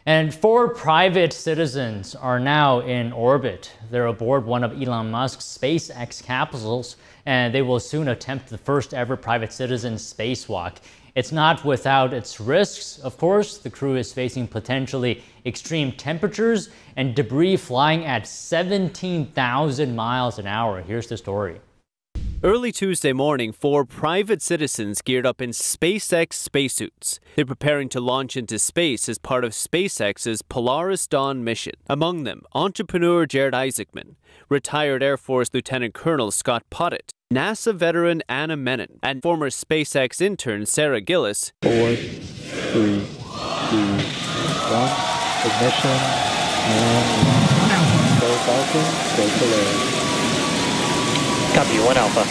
And 4 private citizens are now in orbit. They're aboard one of Elon Musk's SpaceX capsules, and they will soon attempt the first ever private citizen spacewalk. It's not without its risks, of course. The crew is facing potentially extreme temperatures and debris flying at 17,000 miles an hour. Here's the story. Early Tuesday morning, 4 private citizens geared up in SpaceX spacesuits. They're preparing to launch into space as part of SpaceX's Polaris Dawn mission. Among them, entrepreneur Jared Isaacman, retired Air Force Lieutenant Colonel Scott Pottit, NASA veteran Anna Menon, and former SpaceX intern Sarah Gillis. 4, 3, 2, 1, ignition, and go Falcon, go Polaris. Copy, 1 Alpha.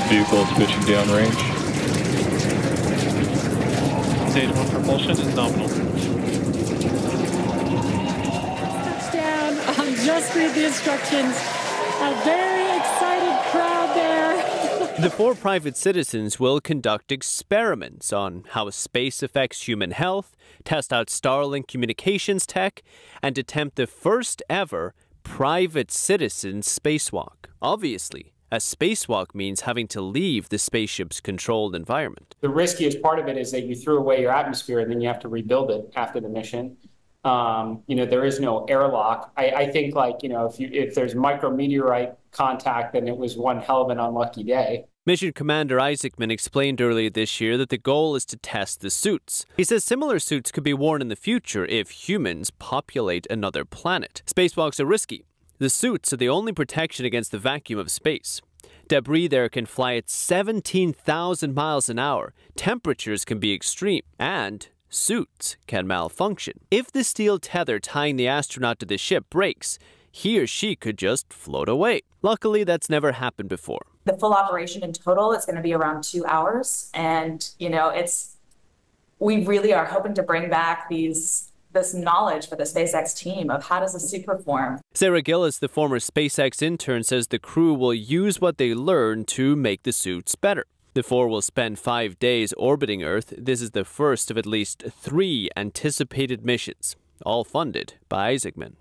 Vehicle is pitching downrange. Stage 1 propulsion is nominal. Touchdown. Just read the instructions. A very excited crowd there. The 4 private citizens will conduct experiments on how space affects human health, test out Starlink communications tech, and attempt the first ever private citizen spacewalk. Obviously, a spacewalk means having to leave the spaceship's controlled environment. The riskiest part of it is that you threw away your atmosphere and then you have to rebuild it after the mission. There is no airlock. I think, if there's micrometeorite contact, then it was one hell of an unlucky day. Mission Commander Isaacman explained earlier this year that the goal is to test the suits. He says similar suits could be worn in the future if humans populate another planet. Spacewalks are risky. The suits are the only protection against the vacuum of space. Debris there can fly at 17,000 miles an hour. Temperatures can be extreme, and suits can malfunction. If the steel tether tying the astronaut to the ship breaks, he or she could just float away. Luckily, that's never happened before. The full operation in total is going to be around 2 hours. And, we really are hoping to bring back this knowledge for the SpaceX team of how does a suit perform. Sarah Gillis, the former SpaceX intern, says the crew will use what they learn to make the suits better. The 4 will spend 5 days orbiting Earth. This is the first of at least 3 anticipated missions, all funded by Isaacman.